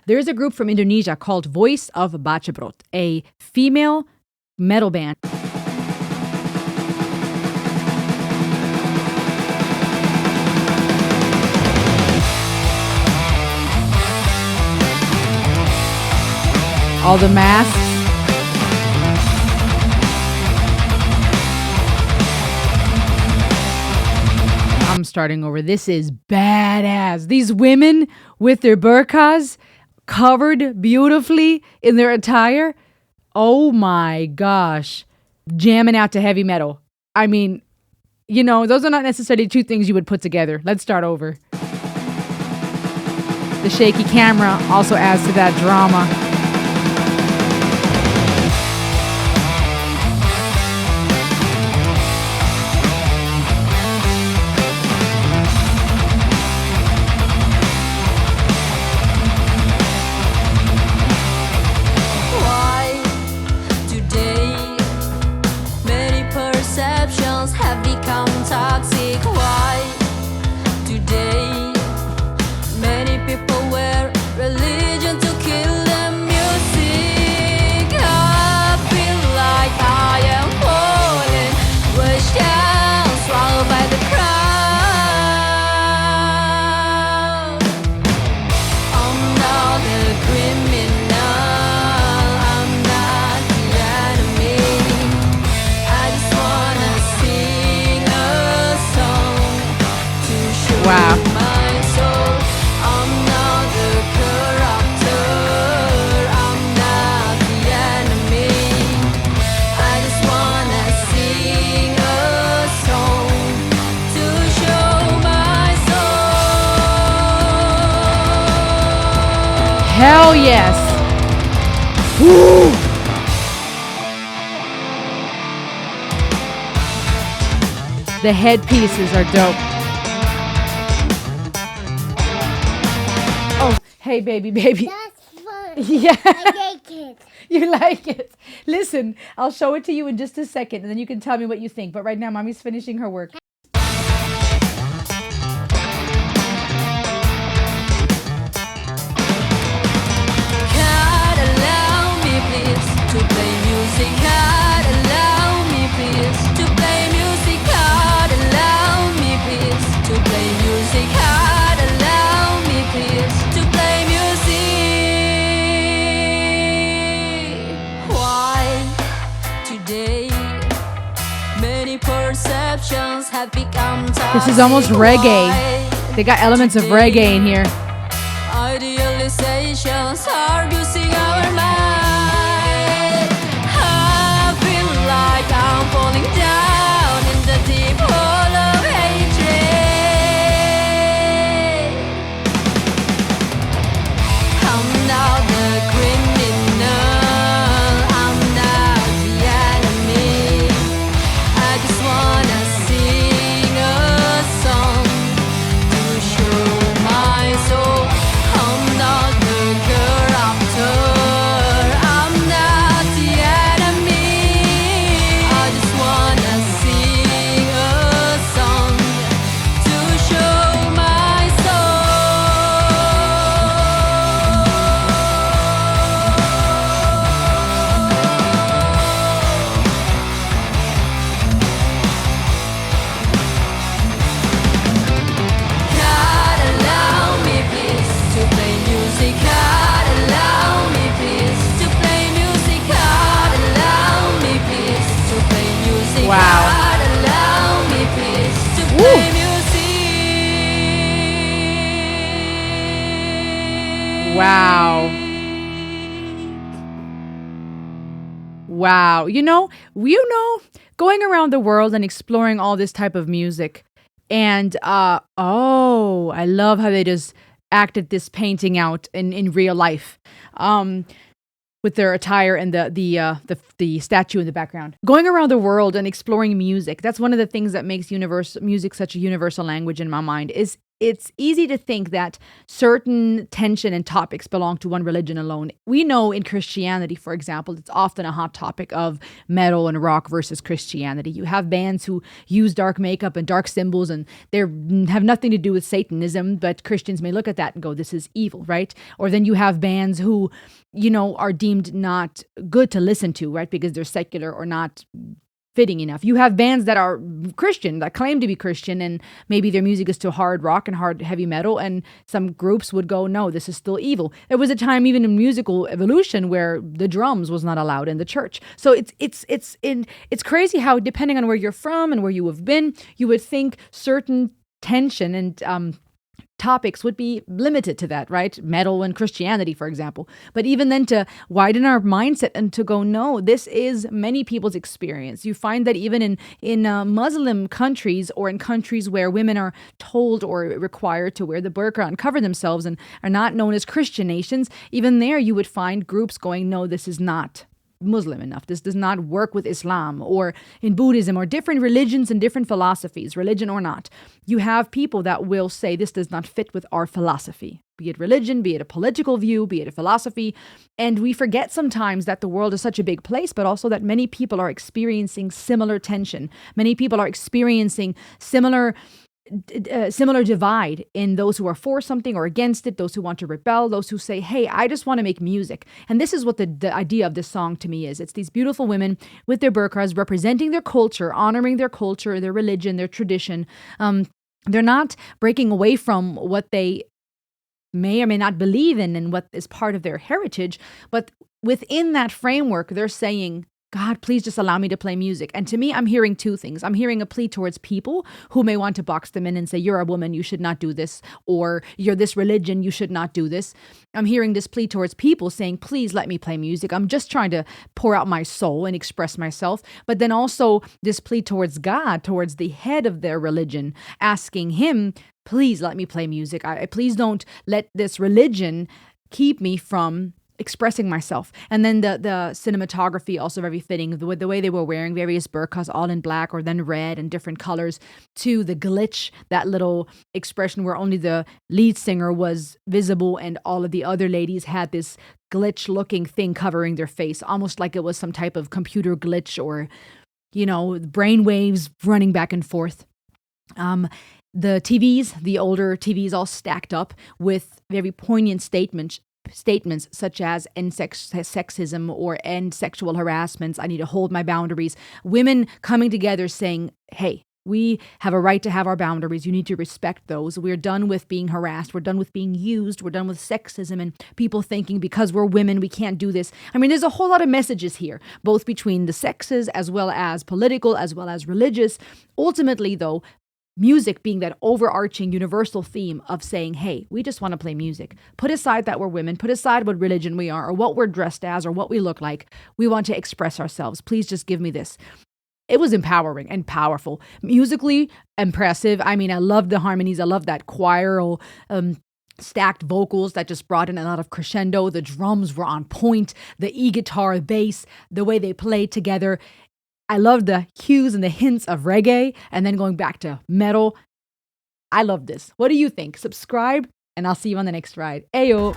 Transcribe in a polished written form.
There's a group from Indonesia called Voice of Baceprot, a female metal band. All the masks. I'm starting over. This is badass. These women with their burqas covered beautifully in their attire. Oh my gosh. Jamming out to heavy metal. I mean, you know, those are not necessarily two things you would put together. Let's start over. The shaky camera also adds to that drama. Wow. Hell yes. Woo. The headpieces are dope. Oh, hey, baby. That's fun. Yeah. I like it. You like it. Listen, I'll show it to you in just a second, and then you can tell me what you think. But right now, Mommy's finishing her work. This is almost reggae. They got elements of reggae in here. Idealizations are abusing our mind. I feel like I'm falling down in the deep hole of hatred. I'm not the criminal, I'm not the enemy. I just wanna sing a song to show my soul. I'm not the corruptor, I'm not the enemy. I just wanna sing a song to show my God, allow me please to play music. God, allow me please to play music. God, allow me please to play music. Wow. God, allow me please to play music. Wow. Wow. You know, going around the world and exploring all this type of music. And, I love how they just acted this painting out in real life. With their attire and the statue in the background. Going around the world and exploring music. That's one of the things that makes music such a universal language in my mind, is it's easy to think that certain tension and topics belong to one religion alone. We know in Christianity, for example, it's often a hot topic of metal and rock versus Christianity. You have bands who use dark makeup and dark symbols, and they have nothing to do with Satanism, but Christians may look at that and go, this is evil, right? Or then you have bands who, are deemed not good to listen to, right? Because they're secular or not fitting enough. You have bands that are Christian, that claim to be Christian, and maybe their music is to hard rock and hard heavy metal, and some groups would go, no, this is still evil. There was a time even in musical evolution where the drums was not allowed in the church. So it's crazy how, depending on where you're from and where you have been, you would think certain tension and topics would be limited to that, right? Metal and Christianity, for example. But even then, to widen our mindset and to go, no, this is many people's experience. You find that even in Muslim countries, or in countries where women are told or required to wear the burqa and cover themselves and are not known as Christian nations, even there you would find groups going, no, this is not Muslim enough. This does not work with Islam, or in Buddhism, or different religions and different philosophies, religion or not. You have people that will say this does not fit with our philosophy, be it religion, be it a political view, be it a philosophy. And we forget sometimes that the world is such a big place, but also that many people are experiencing similar tension. Many people are experiencing similar divide in those who are for something or against it, those who want to rebel, those who say, hey, I just want to make music. And this is what the idea of this song to me is. It's these beautiful women with their burqas representing their culture, honoring their culture, their religion, their tradition. They're not breaking away from what they may or may not believe in and what is part of their heritage, but within that framework, they're saying, God, please just allow me to play music. And to me, I'm hearing two things. I'm hearing a plea towards people who may want to box them in and say, you're a woman, you should not do this, or you're this religion, you should not do this. I'm hearing this plea towards people saying, please let me play music. I'm just trying to pour out my soul and express myself. But then also this plea towards God, towards the head of their religion, asking him, please let me play music. Please don't let this religion keep me from expressing myself. And then the cinematography also very fitting, the way they were wearing various burqas, all in black or then red and different colors, to the glitch, that little expression where only the lead singer was visible and all of the other ladies had this glitch looking thing covering their face, almost like it was some type of computer glitch or, brain waves running back and forth. The TVs, the older TVs, all stacked up with very poignant statements such as end sexism or end sexual harassments. I need to hold my boundaries. Women coming together saying, hey, we have a right to have our boundaries. You need to respect those. We're done with being harassed. We're done with being used. We're done with sexism and people thinking because we're women, we can't do this. I mean, there's a whole lot of messages here, both between the sexes as well as political, as well as religious. Ultimately, though, music being that overarching universal theme of saying, hey, we just want to play music. Put aside that we're women, put aside what religion we are or what we're dressed as or what we look like. We want to express ourselves. Please just give me this. It was empowering and powerful. Musically impressive. I mean, I love the harmonies. I love that choral, stacked vocals that just brought in a lot of crescendo. The drums were on point. The e-guitar, bass, the way they played together. I love the hues and the hints of reggae and then going back to metal. I love this. What do you think? Subscribe and I'll see you on the next ride. Ayo.